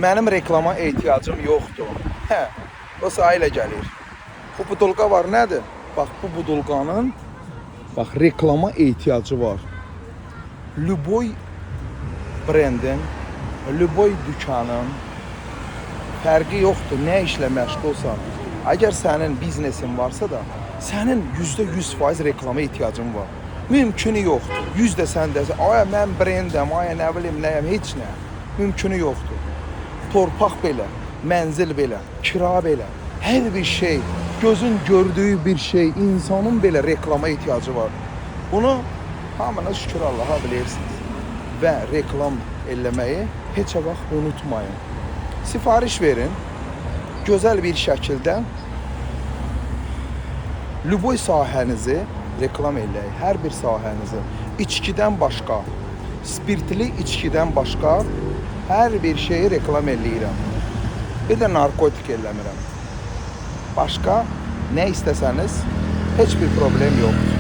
Mənim reklama ehtiyacım yoxdur. Hə, o sahile gəlir. Bu budulqa var, nədir? Bax, bu budulqanın reklama ehtiyacı var. Lüboy brendin, lüboy dükkanın fərqi yoxdur, nə işlə məşğulsan. Əgər sənin biznesin varsa da, sənin %100% reklama ehtiyacın var. Mümkünü yoxdur. 100 də sən desən, ay mən brendəm, ay nə bilim nəyəm, heç nə. Mümkünü yoxdur. Torpaq belə, mənzil belə, kira belə, hər bir şey, gözün gördüyü bir şey, insanın belə reklama ehtiyacı var. Bunu hamınız şükür Allaha bilirsiniz. Və reklam eləməyi heç vaxt unutmayın. Sifariş verin, gözəl bir şəkildə lüboy sahənizi reklam eləyin, hər bir sahənizi. İçkidən başqa, spirtli içkidən başqa hər bir şeyi reklam eləyirəm. Bir də narkotik eləmirəm. Başqa nə istəsəniz heç bir problem yoxdur.